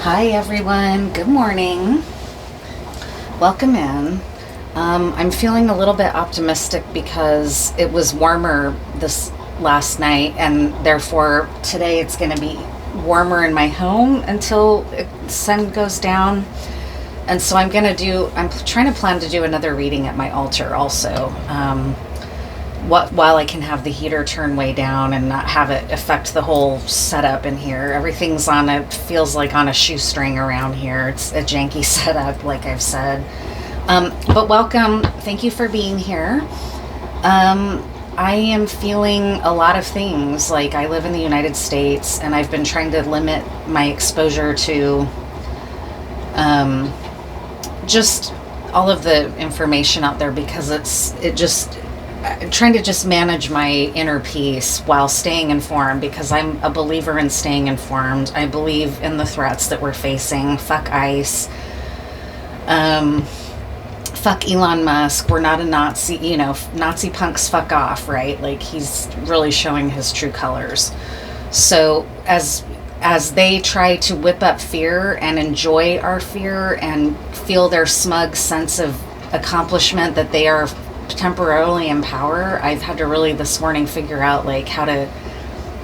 Hi everyone, good morning. Welcome in. I'm feeling a little bit optimistic because it was warmer this last night, and therefore today it's going to be warmer in my home until the sun goes down. And so I'm trying to plan to do another reading at my altar also. While I can have the heater turn way down and not have it affect the whole setup in here. Everything's feels like on a shoestring around here. It's a janky setup, like I've said. But welcome. Thank you for being here. I am feeling a lot of things. Like, I live in the United States, and I've been trying to limit my exposure to just all of the information out there, because trying to just manage my inner peace while staying informed, because I'm a believer in staying informed. I believe in the threats that we're facing. Fuck ICE. Fuck Elon Musk. We're not a Nazi, Nazi punks fuck off, right? Like, he's really showing his true colors. So as they try to whip up fear and enjoy our fear and feel their smug sense of accomplishment that they are temporarily in power, I've had to really this morning figure out like how to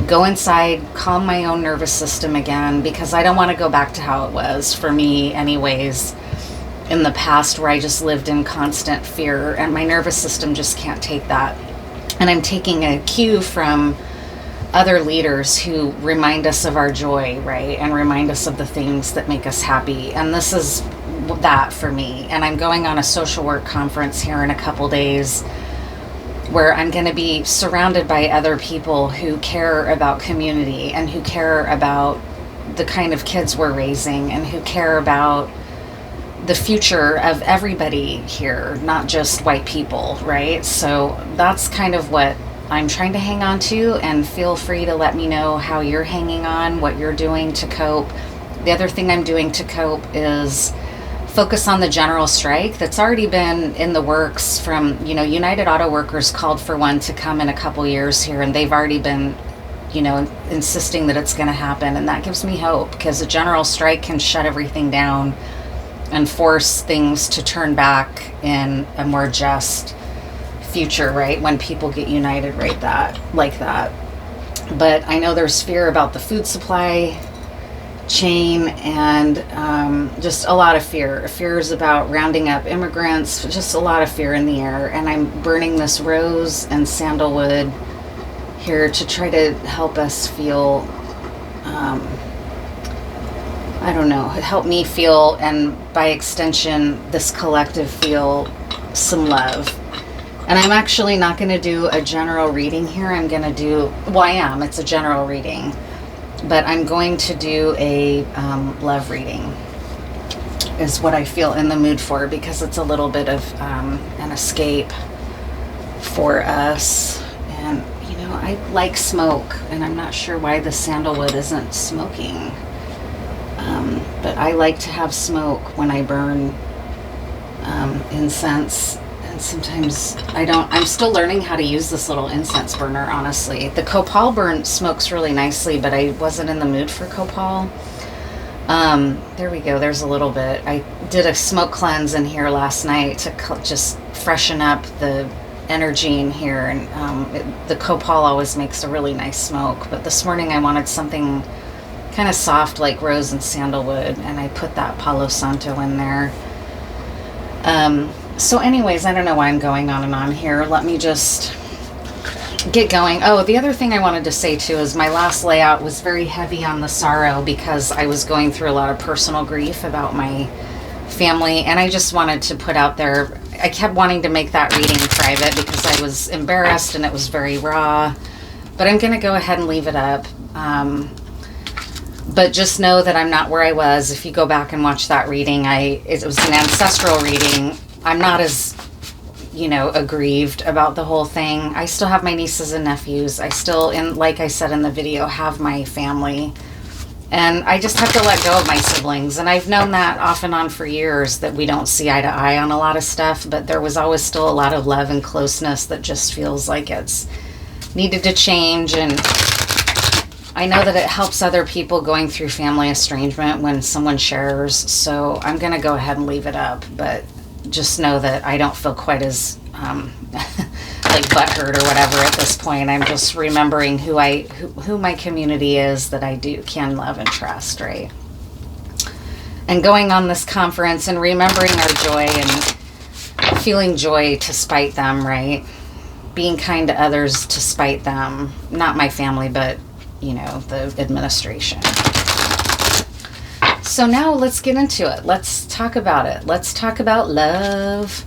go inside, calm my own nervous system again, because I don't want to go back to how it was for me anyways in the past, where I just lived in constant fear and my nervous system just can't take that. And I'm taking a cue from other leaders who remind us of our joy, right? And remind us of the things that make us happy. And this is that for me. And I'm going on a social work conference here in a couple days where I'm going to be surrounded by other people who care about community and who care about the kind of kids we're raising and who care about the future of everybody here, not just white people, right? So that's kind of what I'm trying to hang on to, and feel free to let me know how you're hanging on, what you're doing to cope. The other thing I'm doing to cope is focus on the general strike that's already been in the works from, United Auto Workers called for one to come in a couple years here, and they've already been, insisting that it's going to happen. And that gives me hope, because a general strike can shut everything down and force things to turn back in a more just future, right? When people get united like that. But I know there's fear about the food supply chain, and just a lot of fear. Fears about rounding up immigrants, just a lot of fear in the air. And I'm burning this rose and sandalwood here to try to help us feel, help me feel, and by extension, this collective feel some love. And I'm actually not going to do a general reading here. I'm going to do, it's a general reading. But I'm going to do a love reading, is what I feel in the mood for, because it's a little bit of an escape for us. And, I like smoke, and I'm not sure why the sandalwood isn't smoking. But I like to have smoke when I burn incense. And sometimes I'm still learning how to use this little incense burner, honestly. The copal burn smokes really nicely, but I wasn't in the mood for copal. There we go, there's a little bit. I did a smoke cleanse in here last night to just freshen up the energy in here, and the copal always makes a really nice smoke. But this morning I wanted something kind of soft like rose and sandalwood, and I put that Palo Santo in there. So anyways, I don't know why I'm going on and on here. Let me just get going. Oh, the other thing I wanted to say too is my last layout was very heavy on the sorrow, because I was going through a lot of personal grief about my family, and I just wanted to put out there, I kept wanting to make that reading private because I was embarrassed and it was very raw, but I'm going to go ahead and leave it up. But just know that I'm not where I was. If you go back and watch that reading, it was an ancestral reading. I'm not as, aggrieved about the whole thing. I still have my nieces and nephews. I still, like I said in the video, have my family. And I just have to let go of my siblings. And I've known that off and on for years, that we don't see eye to eye on a lot of stuff. But there was always still a lot of love and closeness that just feels like it's needed to change. And I know that it helps other people going through family estrangement when someone shares, so I'm going to go ahead and leave it up, but just know that I don't feel quite as like butthurt or whatever at this point. I'm just remembering who my community is that I can love and trust, right? And going on this conference and remembering our joy and feeling joy to spite them, right? Being kind to others to spite them. Not my family, but, you know, the administration. So now let's get into it. Let's talk about it. Let's talk about love.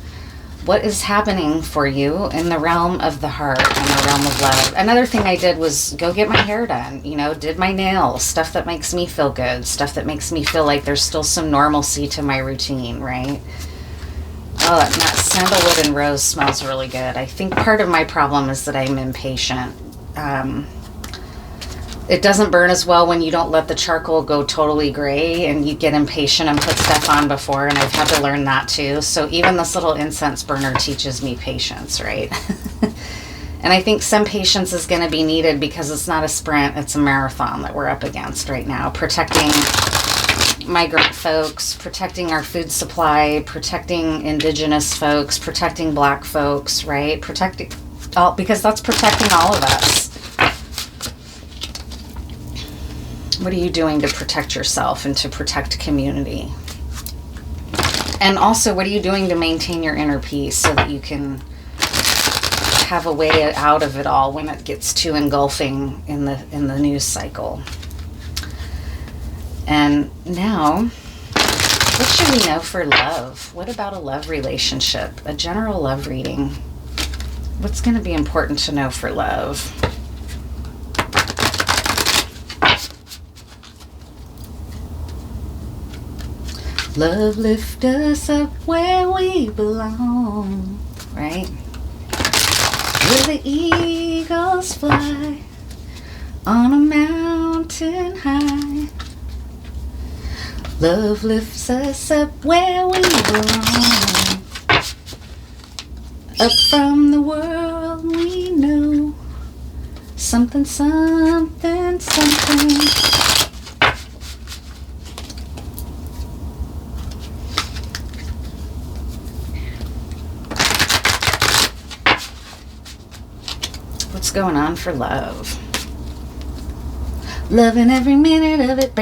What is happening for you in the realm of the heart and the realm of love? Another thing I did was go get my hair done, you know, did my nails, stuff that makes me feel good, stuff that makes me feel like there's still some normalcy to my routine, right? Oh, that sandalwood and rose smells really good. I think part of my problem is that I'm impatient. It doesn't burn as well when you don't let the charcoal go totally gray and you get impatient and put stuff on before, and I've had to learn that too. So even this little incense burner teaches me patience, right? And I think some patience is going to be needed because it's not a sprint, it's a marathon that we're up against right now. Protecting migrant folks, protecting our food supply, protecting indigenous folks, protecting black folks, right? Protecting all, because that's protecting all of us. What are you doing to protect yourself and to protect community? And also, what are you doing to maintain your inner peace so that you can have a way out of it all when it gets too engulfing in the news cycle? And now, what should we know for love? What about a love relationship? A general love reading. What's going to be important to know for love? Love lift us up where we belong, right? Where the eagles fly on a mountain high. Love lifts us up where we belong. Up from the world we know. Something, something, something. What's going on for love? Loving every minute of it.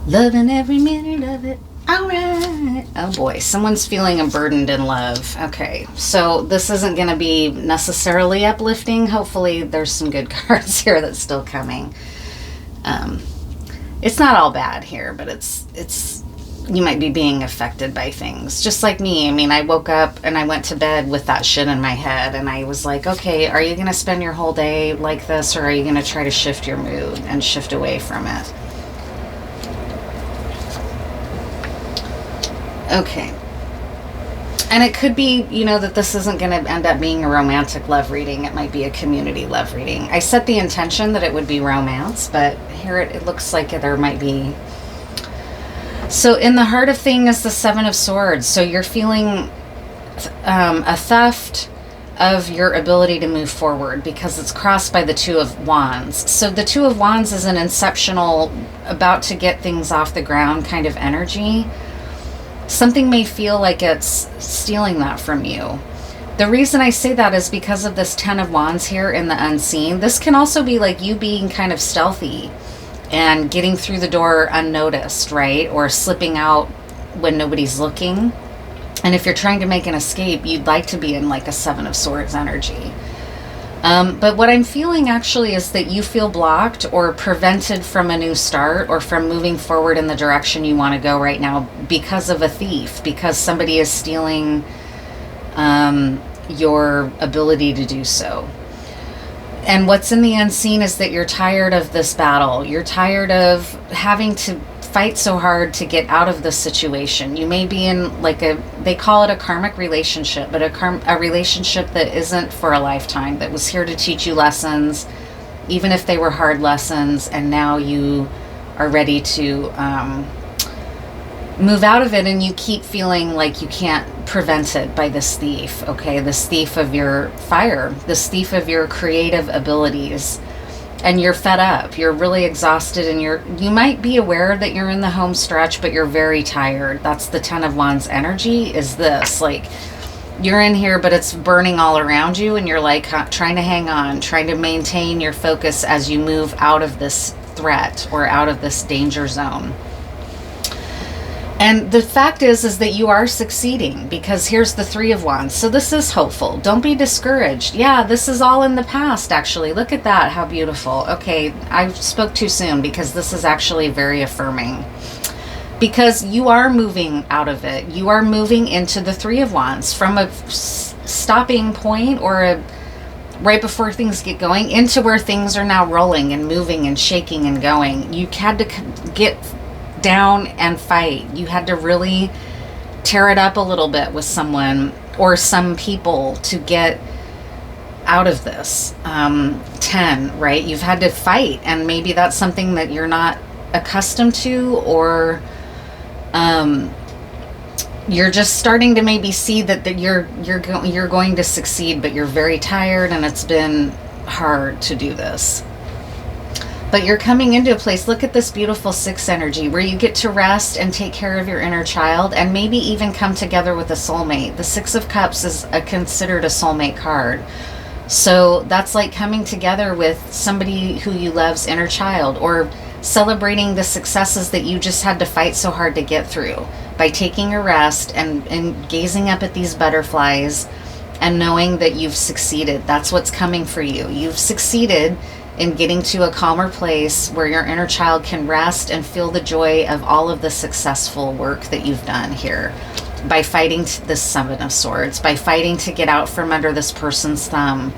Loving every minute of it. Alright. Oh boy, someone's feeling burdened in love. Okay, so this isn't going to be necessarily uplifting. Hopefully there's some good cards here that's still coming. It's not all bad here, but it's you might be being affected by things. Just like me. I mean, I woke up and I went to bed with that shit in my head, and I was like, okay, are you going to spend your whole day like this, or are you going to try to shift your mood and shift away from it? Okay. And it could be, you know, that this isn't going to end up being a romantic love reading. It might be a community love reading. I set the intention that it would be romance, but here it looks like there might be. So in the heart of thing is the Seven of Swords. So you're feeling a theft of your ability to move forward because it's crossed by the Two of Wands. So the Two of Wands is an inceptional, about to get things off the ground kind of energy. Something may feel like it's stealing that from you. The reason I say that is because of this Ten of Wands here in the unseen. This can also be like you being kind of stealthy and getting through the door unnoticed, right? Or slipping out when nobody's looking. And if you're trying to make an escape, you'd like to be in like a Seven of Swords energy. But what I'm feeling actually is that you feel blocked or prevented from a new start or from moving forward in the direction you want to go right now because of a thief, because somebody is stealing your ability to do so. And what's in the unseen is that you're tired of this battle. You're tired of having to fight so hard to get out of this situation. You may be in like they call it a karmic relationship, but a relationship that isn't for a lifetime, that was here to teach you lessons, even if they were hard lessons, and now you are ready to move out of it, and you keep feeling like you can't prevented by this thief, okay? This thief of your fire, this thief of your creative abilities. And you're fed up, you're really exhausted, and you might be aware that you're in the home stretch, but you're very tired. That's the 10 of Wands energy, is this. Like, you're in here, but it's burning all around you, and you're like trying to hang on, trying to maintain your focus as you move out of this threat or out of this danger zone. And the fact is that you are succeeding, because here's the 3 of Wands. So this is hopeful. Don't be discouraged. Yeah, this is all in the past, actually. Look at that. How beautiful. Okay, I spoke too soon, because this is actually very affirming. Because you are moving out of it. You are moving into the 3 of Wands from a stopping point, or right before things get going, into where things are now rolling and moving and shaking and going. You had to get down and fight. You had to really tear it up a little bit with someone or some people to get out of this. 10, right? You've had to fight, and maybe that's something that you're not accustomed to, or you're just starting to maybe see that you're going to succeed, but you're very tired, and it's been hard to do this. But you're coming into a place, look at this beautiful 6 energy, where you get to rest and take care of your inner child, and maybe even come together with a soulmate. The 6 of Cups is considered a soulmate card. So that's like coming together with somebody who you love's inner child, or celebrating the successes that you just had to fight so hard to get through by taking a rest and gazing up at these butterflies and knowing that you've succeeded. That's what's coming for you. You've succeeded in getting to a calmer place where your inner child can rest and feel the joy of all of the successful work that you've done here by fighting this 7 of Swords, by fighting to get out from under this person's thumb,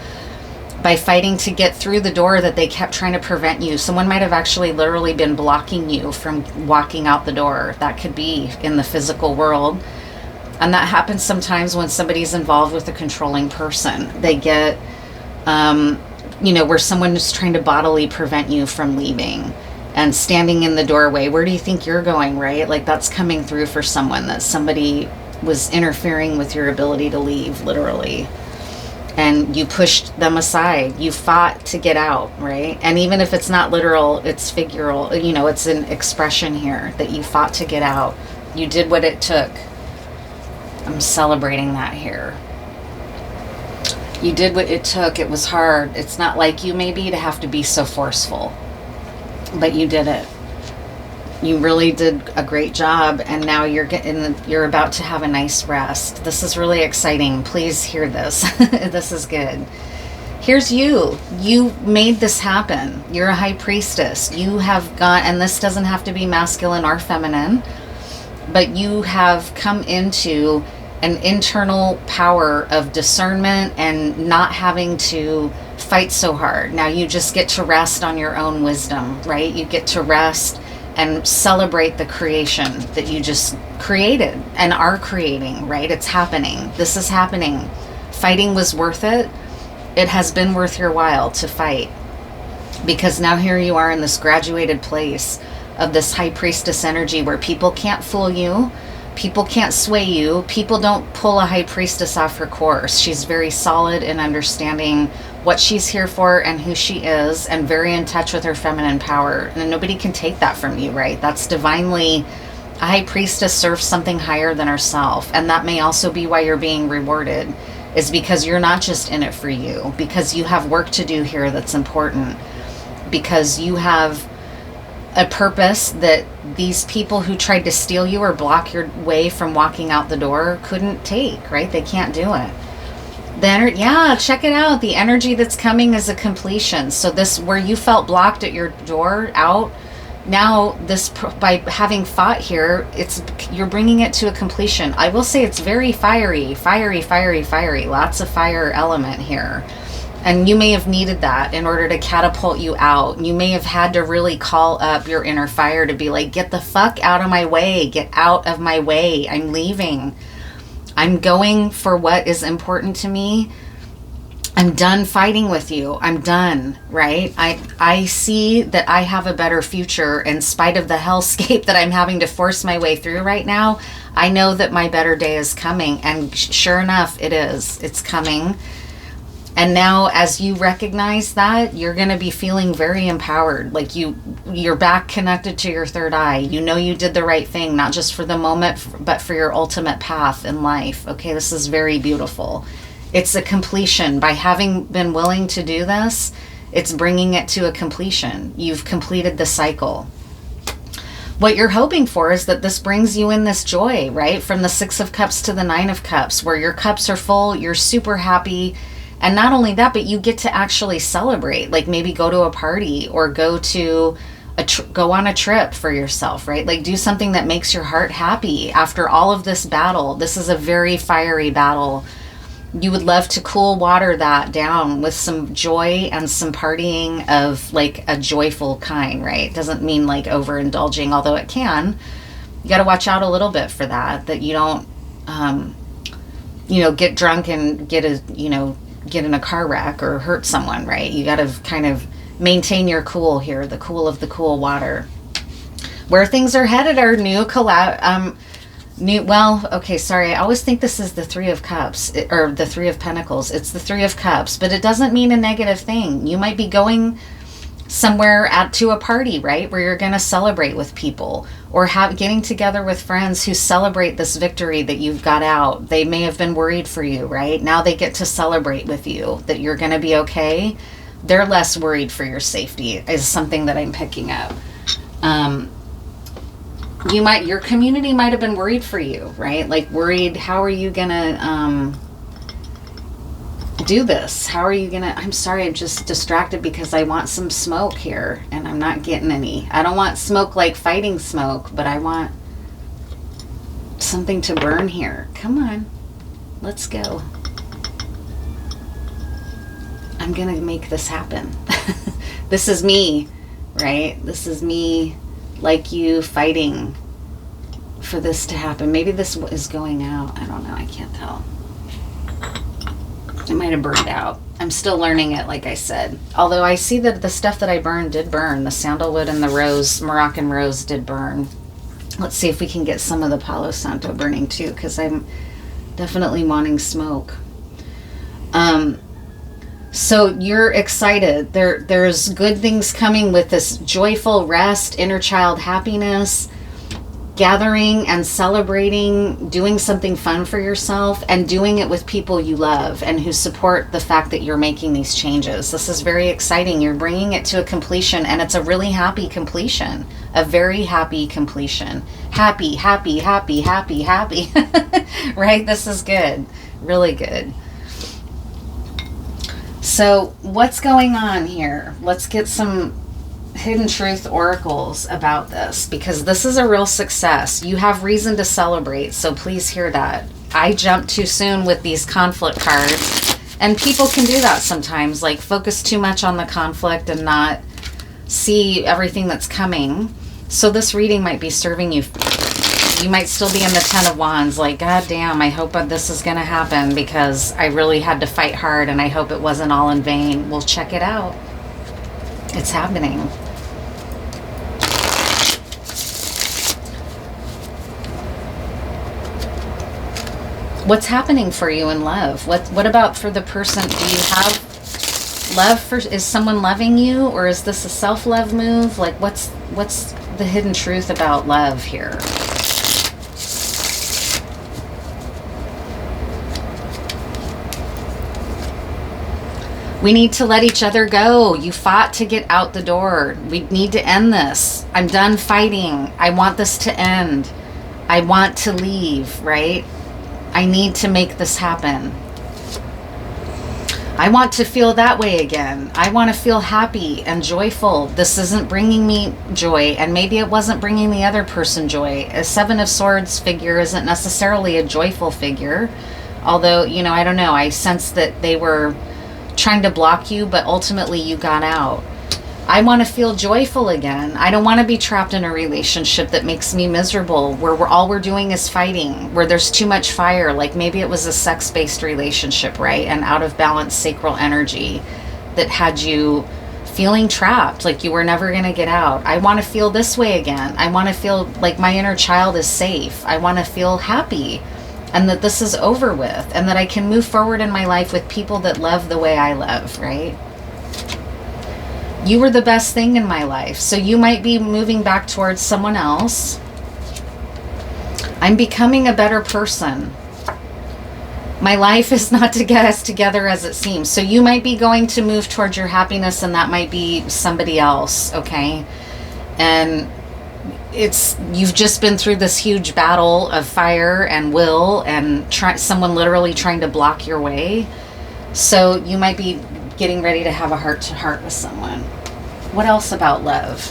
by fighting to get through the door that they kept trying to prevent you. Someone might have actually literally been blocking you from walking out the door. That could be in the physical world. And that happens sometimes when somebody's involved with a controlling person. They get where someone is trying to bodily prevent you from leaving and standing in the doorway. Where do you think you're going, right? Like, that's coming through for someone, that somebody was interfering with your ability to leave, literally. And you pushed them aside. You fought to get out, right? And even if it's not literal, it's figural. It's an expression here that you fought to get out. You did what it took. I'm celebrating that here. You did what it took. It was hard. It's not like you maybe to have to be so forceful, but you did it. You really did a great job, and now you're about to have a nice rest. This is really exciting. Please hear this. This is good. Here's you. You made this happen. You're a high priestess. You have gone, and this doesn't have to be masculine or feminine, but you have come into an internal power of discernment and not having to fight so hard. Now you just get to rest on your own wisdom, right? You get to rest and celebrate the creation that you just created and are creating, right? It's happening. This is happening. Fighting was worth it. It has been worth your while to fight, because now here you are in this graduated place of this high priestess energy where people can't fool you. People can't sway you. People don't pull a high priestess off her course. She's very solid in understanding what she's here for and who she is, and very in touch with her feminine power. And nobody can take that from you, right? That's divinely, a high priestess serves something higher than herself. And that may also be why you're being rewarded, is because you're not just in it for you, because you have work to do here that's important, because you have a purpose that these people who tried to steal you or block your way from walking out the door couldn't take, right? They can't do it. Yeah, check it out. The energy that's coming is a completion. So this, where you felt blocked at your door out, now this, by having fought here, you're bringing it to a completion. I will say it's very fiery. Lots of fire element here. And you may have needed that in order to catapult you out. You may have had to really call up your inner fire to be like, get the fuck out of my way. Get out of my way. I'm leaving. I'm going for what is important to me. I'm done fighting with you. I'm done, right? I see that I have a better future in spite of the hellscape that I'm having to force my way through right now. I know that my better day is coming, and sure enough, it is. It's coming. And now as you recognize that, you're going to be feeling very empowered. Like you're back connected to your third eye. You know you did the right thing, not just for the moment, but for your ultimate path in life. Okay, this is very beautiful. It's a completion. By having been willing to do this, it's bringing it to a completion. You've completed the cycle. What you're hoping for is that this brings you in this joy, right? From the 6 of Cups to the 9 of Cups, where your cups are full, you're super happy. And not only that, but you get to actually celebrate, like maybe go to a party or go on a trip for yourself, right? Like do something that makes your heart happy after all of this battle. This is a very fiery battle. You would love to cool water that down with some joy and some partying of like a joyful kind, right? Doesn't mean like overindulging, although it can. You got to watch out a little bit for that you don't, get drunk and get in a car wreck or hurt someone, right? You got to kind of maintain your cool here, the cool of the cool water. Where things are headed are I always think this is the 3 of Cups or the 3 of Pentacles. It's the 3 of Cups, but it doesn't mean a negative thing. You might be going somewhere to a party, right, where you're going to celebrate with people, or getting together with friends who celebrate this victory that you've got out. They may have been worried for you, right? Now they get to celebrate with you that you're going to be okay. They're less worried for your safety is something that I'm picking up. Your community might have been worried for you, right? Like worried, how are you going to do this? How are you going to, I'm sorry, I'm just distracted because I want some smoke here and I'm not getting any. I don't want smoke like fighting smoke, but I want something to burn here. Come on, let's go. I'm going to make this happen. This is me, right? This is me, like you, fighting for this to happen. Maybe this is going out. I don't know. I can't tell. It might have burned out. I'm still learning it, like I said. Although I see that the stuff that I burned did burn. The sandalwood and the rose, Moroccan rose, did burn. Let's see if we can get some of the Palo Santo burning too, because I'm definitely wanting smoke. So you're excited. There's good things coming with this joyful rest, inner child happiness, gathering and celebrating, doing something fun for yourself, and doing it with people you love and who support the fact that you're making these changes. This is very exciting. You're bringing it to a completion, and it's a really happy completion, a very happy completion. Happy, happy, happy, happy, happy. Right? This is good. Really good. So what's going on here? Let's get some hidden truth oracles about this, because this is a real success. You have reason to celebrate, so please hear that. I jumped too soon with these conflict cards, and people can do that sometimes, like focus too much on the conflict and not see everything that's coming. So this reading might be serving you. You might still be in the 10 of Wands, like, God damn, I hope this is going to happen because I really had to fight hard and I hope it wasn't all in vain. Well, check it out. It's happening. What's happening for you in love? What about for the person? Do you have love for, is someone loving you, or is this a self-love move? Like what's the hidden truth about love here? We need to let each other go. You fought to get out the door. We need to end this. I'm done fighting. I want this to end. I want to leave, right? I need to make this happen. I want to feel that way again. I want to feel happy and joyful. This isn't bringing me joy, and maybe it wasn't bringing the other person joy. A 7 of Swords figure isn't necessarily a joyful figure, although, I don't know. I sense that they were trying to block you, but ultimately you got out. I want to feel joyful again. I don't want to be trapped in a relationship that makes me miserable, where all we're doing is fighting, where there's too much fire. Like maybe it was a sex-based relationship, right? And out of balance sacral energy that had you feeling trapped, like you were never going to get out. I want to feel this way again. I want to feel like my inner child is safe. I want to feel happy and that this is over with and that I can move forward in my life with people that love the way I love, right? You were the best thing in my life. So you might be moving back towards someone else. I'm becoming a better person. My life is not to get as together as it seems. So you might be going to move towards your happiness, and that might be somebody else, okay? And you've just been through this huge battle of fire and will and someone literally trying to block your way. So you might be getting ready to have a heart-to-heart with someone. What else about love?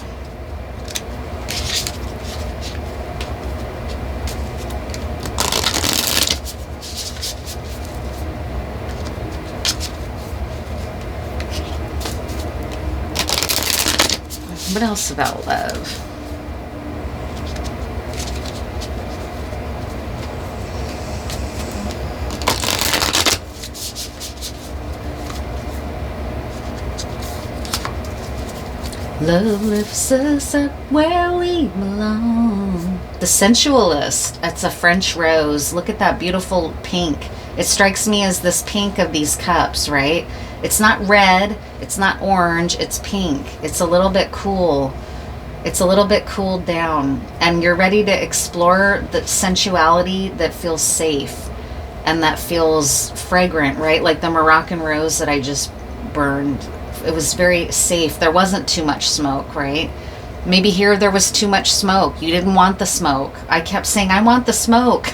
What else about love? Love lifts us up where we belong. The Sensualist. It's a French rose. Look at that beautiful pink. It strikes me as this pink of these cups, right? It's not red. It's not orange. It's pink. It's a little bit cool. It's a little bit cooled down. And you're ready to explore the sensuality that feels safe and that feels fragrant, right? Like the Moroccan rose that I just burned. It was very safe. There wasn't too much smoke, right? Maybe here there was too much smoke. You didn't want the smoke. I kept saying, I want the smoke.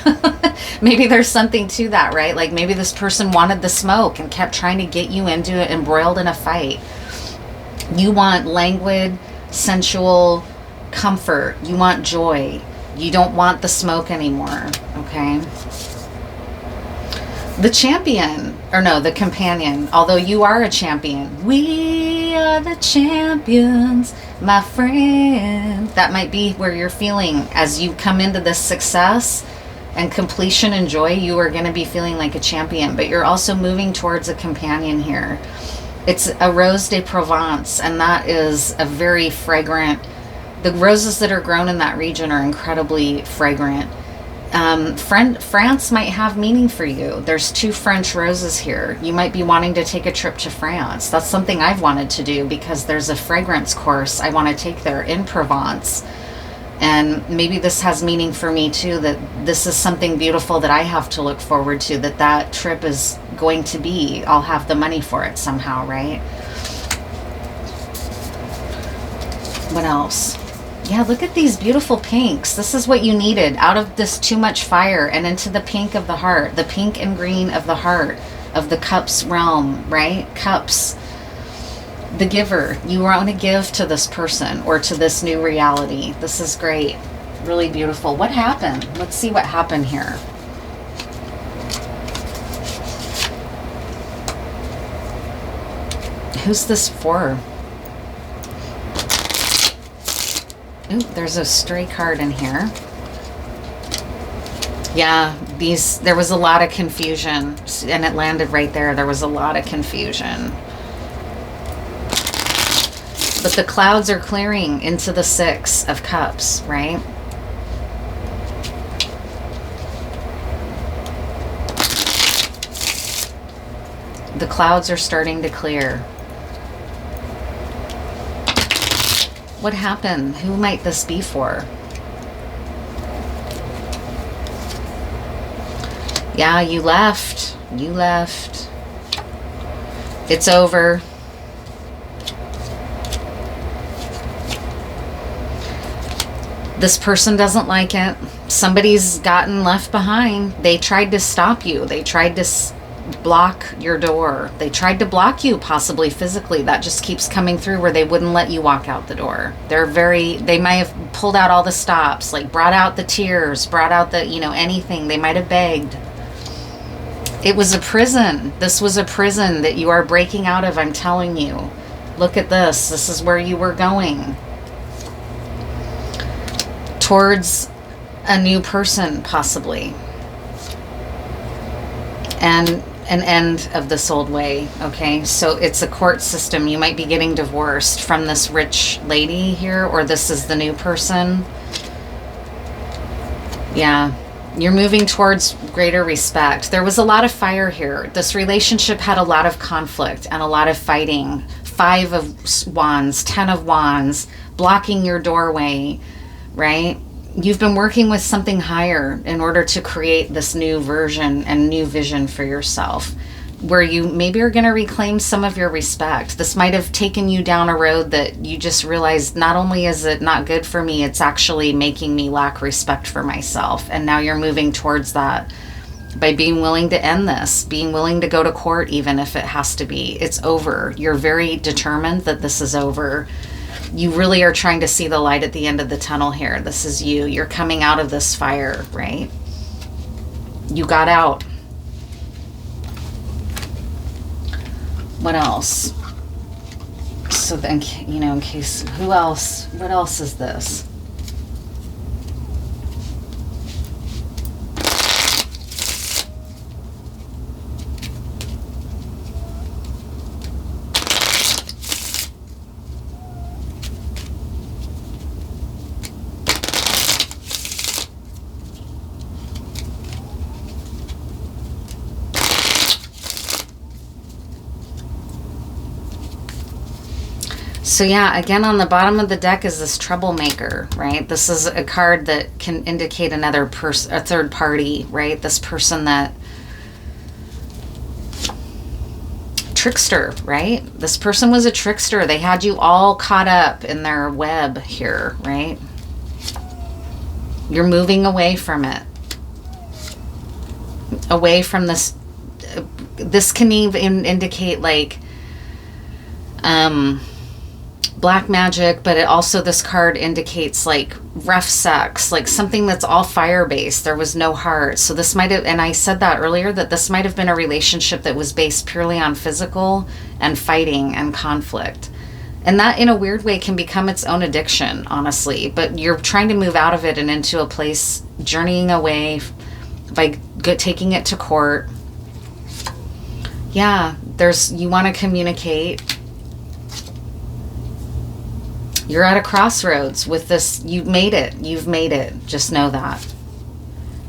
Maybe there's something to that, right? Like maybe this person wanted the smoke and kept trying to get you into it, embroiled in a fight. You want languid, sensual comfort. You want joy. You don't want the smoke anymore, okay? The champion, or no, the companion, although you are a champion. We are the champions, my friend. That might be where you're feeling as you come into this success and completion and joy. You are going to be feeling like a champion, but you're also moving towards a companion here. It's a Rose de Provence, and that is a very fragrant. The roses that are grown in that region are incredibly fragrant. France might have meaning for you. There's 2 French roses here. You might be wanting to take a trip to France. That's something I've wanted to do because there's a fragrance course I want to take there in Provence. And maybe this has meaning for me too, that this is something beautiful that I have to look forward to, that trip is going to be. I'll have the money for it somehow, right? What else? Yeah, look at these beautiful pinks. This is what you needed out of this too much fire and into the pink of the heart, the pink and green of the heart, of the cups realm, right? Cups, the giver. You want to give to this person or to this new reality. This is great. Really beautiful. What happened? Let's see what happened here. Who's this for? Ooh, there's a stray card in here. Yeah, there was a lot of confusion, and it landed right there. There was a lot of confusion. But the clouds are clearing into the 6 of Cups, right? The clouds are starting to clear. What happened? Who might this be for? Yeah, you left. You left. It's over. This person doesn't like it. Somebody's gotten left behind. They tried to stop you. They tried to block your door. They tried to block you, possibly physically. That just keeps coming through, where they wouldn't let you walk out the door. They might have pulled out all the stops, like brought out the tears, brought out the, anything. They might have begged. It was a prison. This was a prison that you are breaking out of, I'm telling you. Look at this. This is where you were going. Towards a new person, possibly. And an end of this old way, okay? So it's a court system. You might be getting divorced from this rich lady here, or this is the new person. Yeah, you're moving towards greater respect. There was a lot of fire here. This relationship had a lot of conflict and a lot of fighting. 5 of Wands, 10 of Wands, blocking your doorway, right? You've been working with something higher in order to create this new version and new vision for yourself, where you maybe are going to reclaim some of your respect. This might have taken you down a road that you just realized, not only is it not good for me, it's actually making me lack respect for myself. And now you're moving towards that by being willing to end this, being willing to go to court, even if it has to be. It's over. You're very determined that this is over. You really are trying to see the light at the end of the tunnel here. This is you. You're coming out of this fire, right? You got out. What else? So then, you know, in case, who else? What else is this? So yeah, again, on the bottom of the deck is this troublemaker, right? This is a card that can indicate another person, a third party, right? This person that... Trickster, right? This person was a trickster. They had you all caught up in their web here, right? You're moving away from it. Away from this. This can even indicate like... black magic, but it also, this card indicates like rough sex, like something that's all fire based. There was no heart. So this might have, and I said that earlier, that this might have been a relationship that was based purely on physical and fighting and conflict. And that in a weird way can become its own addiction, honestly. But you're trying to move out of it and into a place, journeying away by taking it to court. Yeah, you want to communicate. You're at a crossroads with this. You've made it. You've made it. Just know that.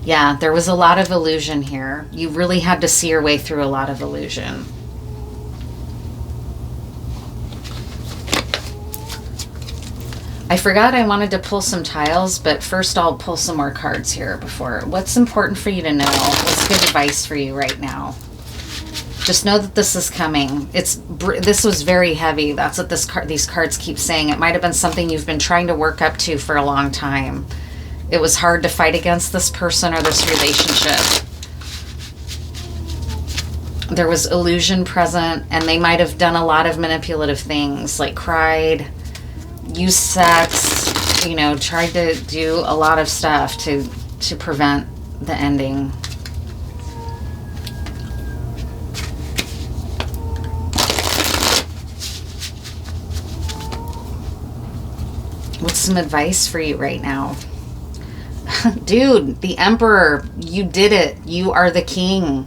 Yeah, there was a lot of illusion here. You really had to see your way through a lot of illusion. I forgot I wanted to pull some tiles, but first I'll pull some more cards here before. What's important for you to know? What's good advice for you right now? Just know that this is coming. This was very heavy. That's what these cards keep saying. It might have been something you've been trying to work up to for a long time. It was hard to fight against this person or this relationship. There was illusion present, and they might have done a lot of manipulative things, like cried, used sex, you know, tried to do a lot of stuff to prevent the ending. What's some advice for you right now? Dude, the Emperor, you did it. You are the king.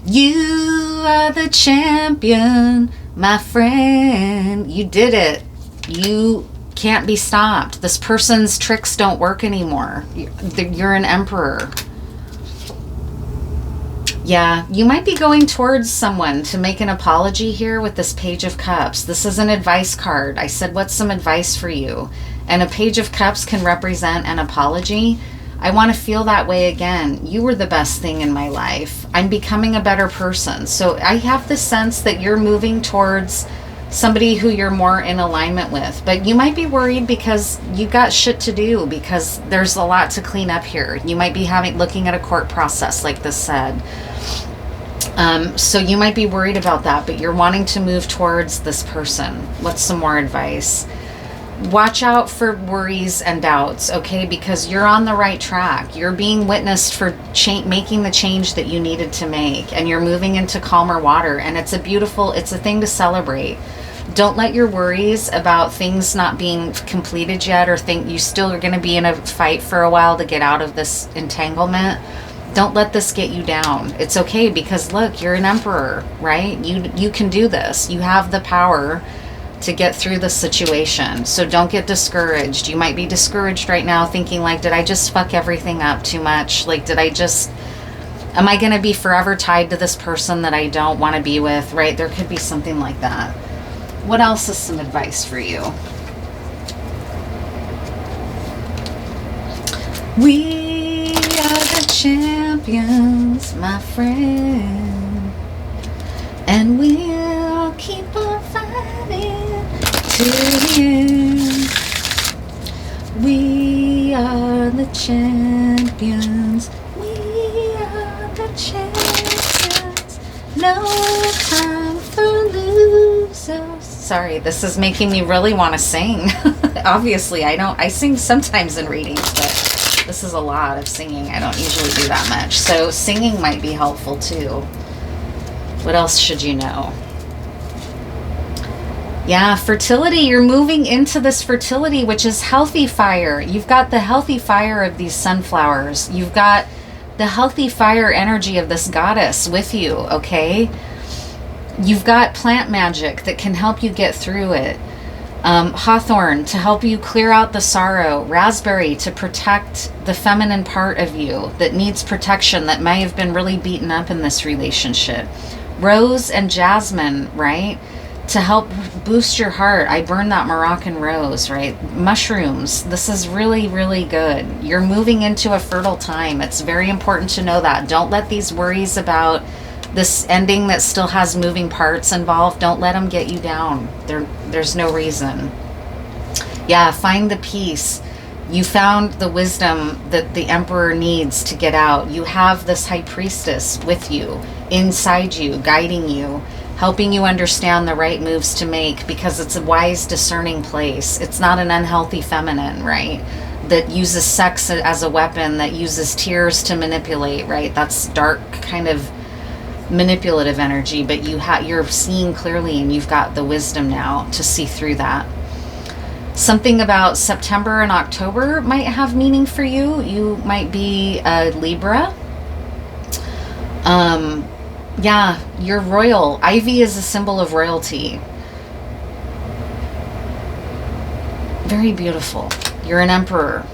You are the champion, my friend. You did it. You can't be stopped. This person's tricks don't work anymore. You're an Emperor. Yeah, you might be going towards someone to make an apology here with this Page of Cups. This is an advice card. I said, what's some advice for you? And a Page of Cups can represent an apology. I want to feel that way again. You were the best thing in my life. I'm becoming a better person. So I have the sense that you're moving towards somebody who you're more in alignment with. But you might be worried because you got shit to do, because there's a lot to clean up here. You might be looking at a court process, like this said. So you might be worried about that, but you're wanting to move towards this person. What's some more advice? Watch out for worries and doubts, okay? Because you're on the right track. You're being witnessed for making the change that you needed to make, and you're moving into calmer water, and it's a thing to celebrate. Don't let your worries about things not being completed yet, or think you still are going to be in a fight for a while to get out of this entanglement. Don't let this get you down. It's okay, because look, you're an emperor, right? You can do this. You have the power to get through the situation. So don't get discouraged. You might be discouraged right now thinking like, did I just fuck everything up too much? Like, am I going to be forever tied to this person that I don't want to be with, right? There could be something like that. What else is some advice for you? We are the champions, my friend, and we'll keep on fighting to the end. We are the champions. We are the champions. No time for losers. Sorry, this is making me really want to sing. Obviously, I sing sometimes in readings, but this is a lot of singing. I don't usually do that much. So singing might be helpful too. What else should you know? Yeah, fertility. You're moving into this fertility, which is healthy fire. You've got the healthy fire of these sunflowers. You've got the healthy fire energy of this goddess with you, okay? You've got plant magic that can help you get through it. Hawthorn to help you clear out the sorrow. Raspberry to protect the feminine part of you that needs protection, that may have been really beaten up in this relationship. Rose and jasmine, right? To help boost your heart. I burn that Moroccan rose, right? Mushrooms. This is really, really good. You're moving into a fertile time. It's very important to know that. Don't let these worries about this ending that still has moving parts involved, don't let them get you down. There's no reason. Yeah, find the peace. You found the wisdom that the emperor needs to get out. You have this high priestess with you, inside you, guiding you, helping you understand the right moves to make, because it's a wise, discerning place. It's not an unhealthy feminine, right? That uses sex as a weapon, that uses tears to manipulate, right? That's dark kind of manipulative energy, but you're seeing clearly, and you've got the wisdom now to see through that. Something about September and October might have meaning for you. You might be a Libra. Yeah, you're royal. Ivy is a symbol of royalty. Very beautiful. You're an emperor.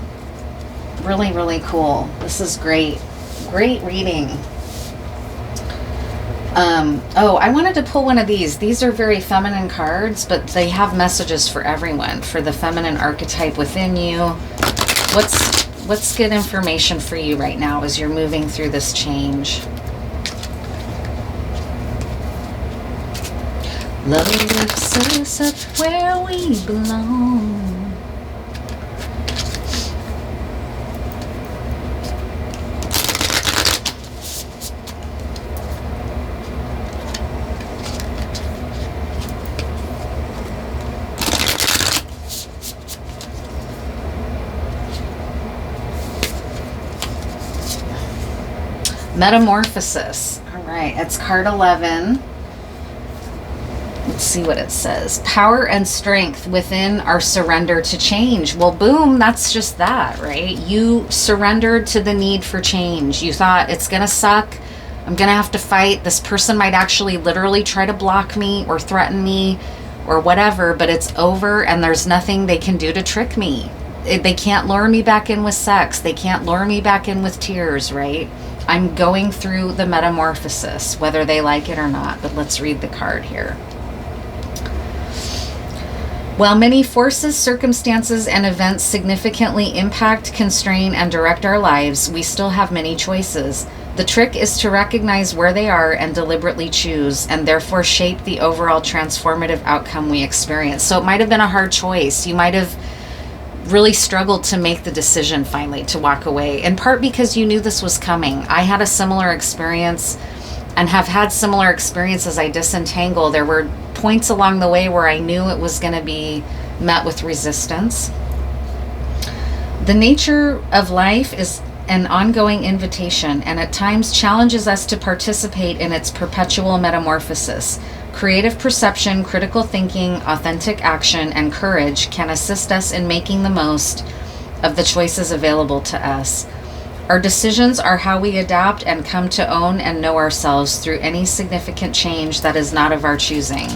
Really, really cool. This is great. Great reading. Oh, I wanted to pull one of these. These are very feminine cards, but they have messages for everyone, for the feminine archetype within you. What's good information for you right now as you're moving through this change? Love lifts us up where we belong. Metamorphosis. All right, it's card 11. Let's see what it says. Power and strength within our surrender to change. Well, boom, that's just that, right? You surrendered to the need for change. You thought, it's going to suck. I'm going to have to fight. This person might actually literally try to block me or threaten me or whatever, but it's over, and there's nothing they can do to trick me. They can't lure me back in with sex. They can't lure me back in with tears, right? I'm going through the metamorphosis, whether they like it or not. But let's read the card here. While many forces, circumstances, and events significantly impact, constrain, and direct our lives, we still have many choices. The trick is to recognize where they are and deliberately choose, and therefore shape the overall transformative outcome we experience. So it might have been a hard choice. You might have really struggled to make the decision finally to walk away, in part because you knew this was coming. I had a similar experience and have had similar experience as I disentangle. There were points along the way where I knew it was going to be met with resistance. The nature of life is an ongoing invitation, and at times challenges us to participate in its perpetual metamorphosis. Creative perception, critical thinking, authentic action, and courage can assist us in making the most of the choices available to us. Our decisions are how we adapt and come to own and know ourselves through any significant change that is not of our choosing.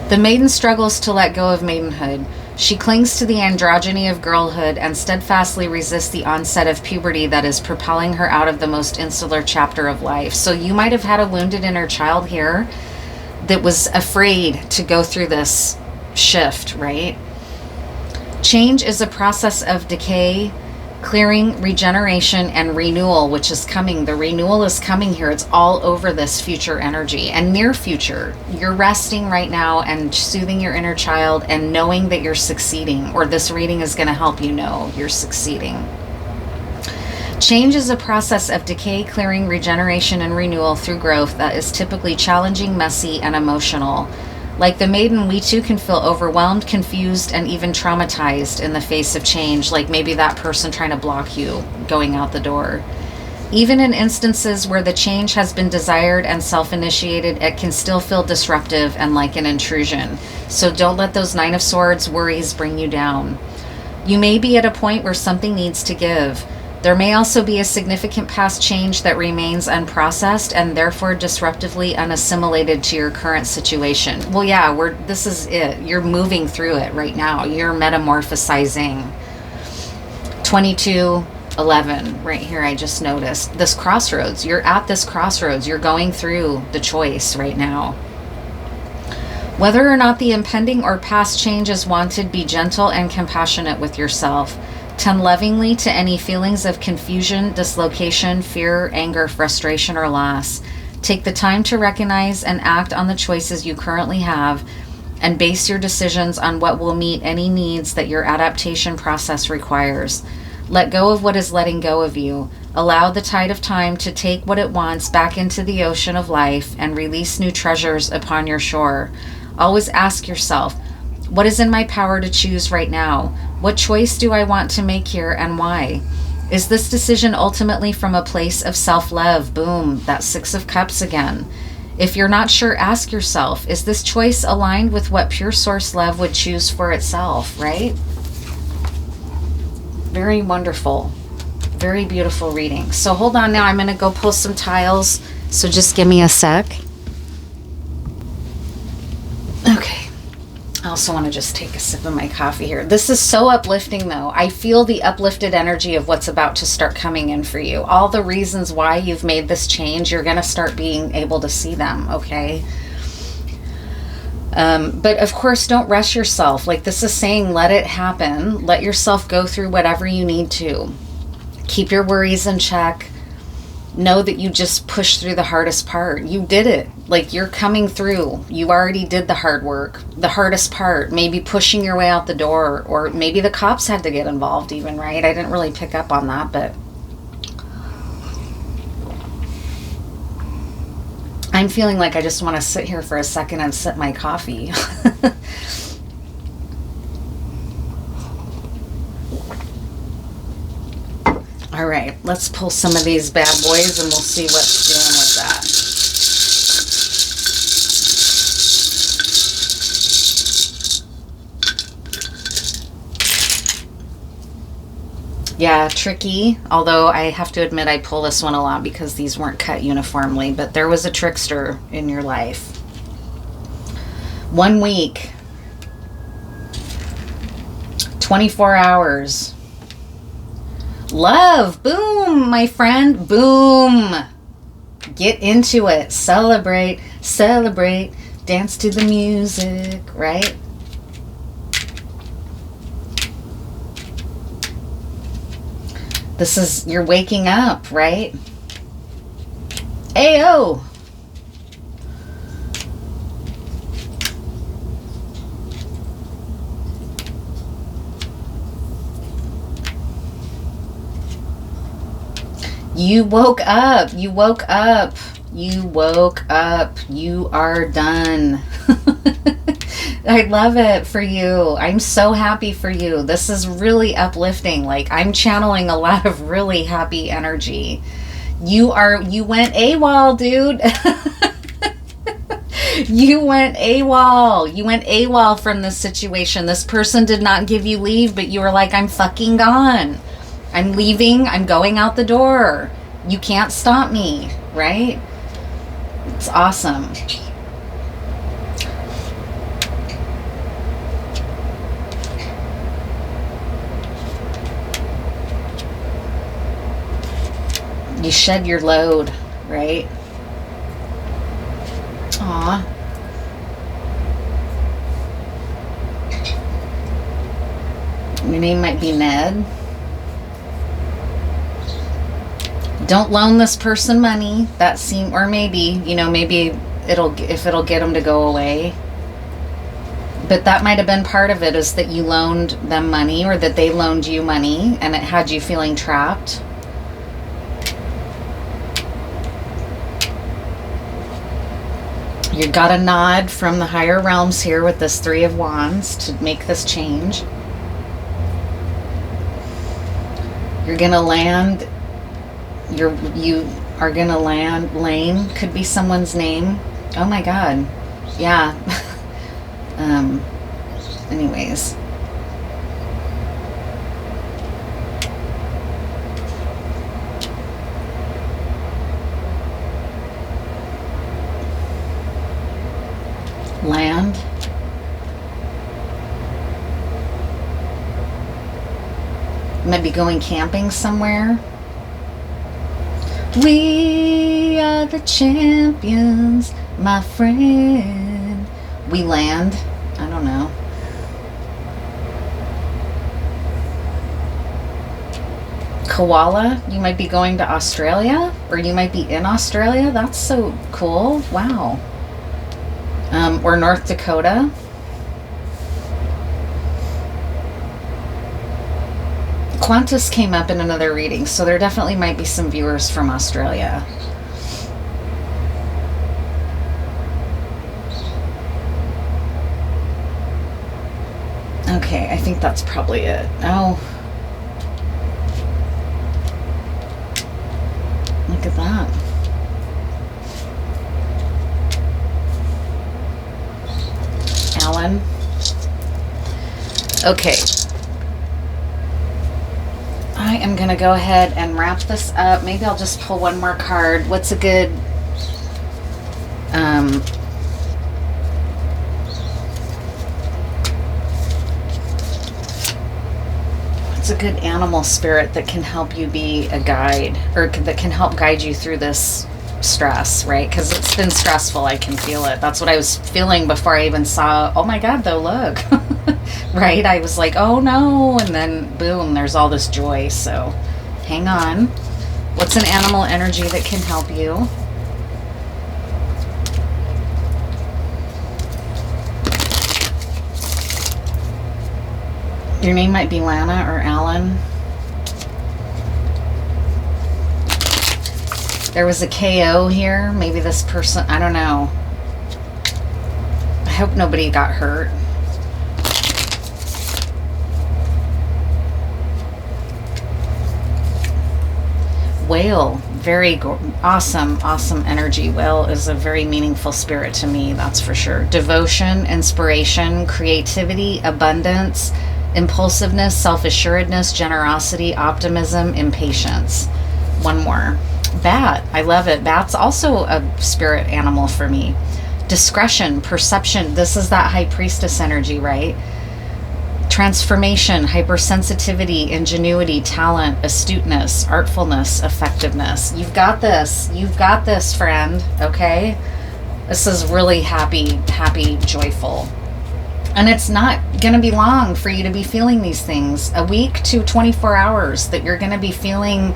The maiden struggles to let go of maidenhood. She clings to the androgyny of girlhood and steadfastly resists the onset of puberty that is propelling her out of the most insular chapter of life. So you might have had a wounded inner child here that was afraid to go through this shift, right? Change is a process of decay, clearing, regeneration, and renewal, which is coming. The renewal is coming here. It's all over this future energy and near future. You're resting right now and soothing your inner child and knowing that you're succeeding, or this reading is going to help you know you're succeeding. Change is a process of decay, clearing, regeneration, and renewal through growth that is typically challenging, messy, and emotional. Like the maiden, we too can feel overwhelmed, confused, and even traumatized in the face of change, like maybe that person trying to block you going out the door. Even in instances where the change has been desired and self-initiated, it can still feel disruptive and like an intrusion. So don't let those Nine of Swords worries bring you down. You may be at a point where something needs to give. There may also be a significant past change that remains unprocessed and therefore disruptively unassimilated to your current situation. Well, yeah, this is it. You're moving through it right now. You're metamorphosizing. 22:11, right here, I just noticed. This crossroads. You're at this crossroads. You're going through the choice right now. Whether or not the impending or past change is wanted, be gentle and compassionate with yourself. Tend lovingly to any feelings of confusion, dislocation, fear, anger, frustration, or loss. Take the time to recognize and act on the choices you currently have and base your decisions on what will meet any needs that your adaptation process requires. Let go of what is letting go of you. Allow the tide of time to take what it wants back into the ocean of life and release new treasures upon your shore. Always ask yourself, what is in my power to choose right now? What choice do I want to make here and why? Is this decision ultimately from a place of self-love? Boom, that Six of Cups again. If you're not sure, ask yourself, is this choice aligned with what pure source love would choose for itself, right? Very wonderful. Very beautiful reading. So hold on now, I'm going to go pull some tiles. So just give me a sec. Okay. I also want to just take a sip of my coffee here. This is so uplifting though. I feel the uplifted energy of what's about to start coming in for you. All the reasons why you've made this change, you're going to start being able to see them, okay? But of course, don't rush yourself. Like this is saying, let it happen. Let yourself go through whatever you need to. Keep your worries in check. Know that you just pushed through the hardest part. You did it. Like you're coming through. You already did the hard work. The hardest part, maybe pushing your way out the door, or maybe the cops had to get involved even, right? I didn't really pick up on that, but I'm feeling like I just want to sit here for a second and sip my coffee. All right, let's pull some of these bad boys and we'll see what's doing with that. Yeah, tricky, although I have to admit I pull this one a lot because these weren't cut uniformly, but there was a trickster in your life. 1 week, 24 hours. Love, boom, my friend, boom. Get into it, celebrate, celebrate, dance to the music, right? This is, you're waking up, right? Ayo. You woke up, you woke up, you woke up, you are done. I love it for you. I'm so happy for you. This is really uplifting. Like I'm channeling a lot of really happy energy. You went AWOL, dude. You went AWOL. You went AWOL from this situation. This person did not give you leave, but you were like, I'm fucking gone. I'm leaving. I'm going out the door. You can't stop me, right? It's awesome. You shed your load, right? Aw. Your name might be Ned. Don't loan this person money. Or maybe, maybe if it'll get them to go away. But that might have been part of it, is that you loaned them money, or that they loaned you money and it had you feeling trapped. You got a nod from the higher realms here with this Three of Wands to make this change. You're gonna land. You are gonna land. Lane could be someone's name. Oh my God. Yeah. Anyways. Land. Might be going camping somewhere. We are the champions, my friend. We land. I don't know. Koala. You might be going to Australia, or you might be in Australia. That's so cool. Wow. Or North Dakota. Qantas came up in another reading, so there definitely might be some viewers from Australia. Okay, I think that's probably it. Oh. Look at that. Alan. Okay. I am going to go ahead and wrap this up. Maybe I'll just pull one more card. What's a good... what's a good animal spirit that can help you be a guide, or that can help guide you through this stress, right? Because it's been stressful. I can feel it. That's what I was feeling before I even saw, oh my God, though, look. Right? I was like, oh no. And then boom, there's all this joy. So hang on. What's an animal energy that can help you? Your name might be Lana or Alan. There was a KO here. Maybe this person, I don't know. I hope nobody got hurt. Whale, very awesome energy. Whale is a very meaningful spirit to me, that's for sure. Devotion, inspiration, creativity, abundance, impulsiveness, self-assuredness, generosity, optimism, impatience. One more. Bat, I love it. Bat's also a spirit animal for me. Discretion, perception. This is that high priestess energy, right? Transformation, hypersensitivity, ingenuity, talent, astuteness, artfulness, effectiveness. You've got this. You've got this, friend. Okay? This is really happy, joyful. And it's not going to be long for you to be feeling these things. A week to 24 hours that you're going to be feeling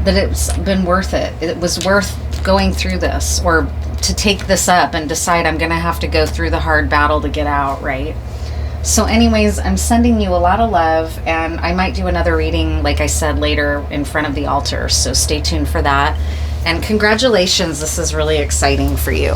that it's been worth it. It was worth going through this, or to take this up and decide I'm going to have to go through the hard battle to get out, right? So anyways, I'm sending you a lot of love, and I might do another reading, like I said, later in front of the altar. So stay tuned for that. And congratulations. This is really exciting for you.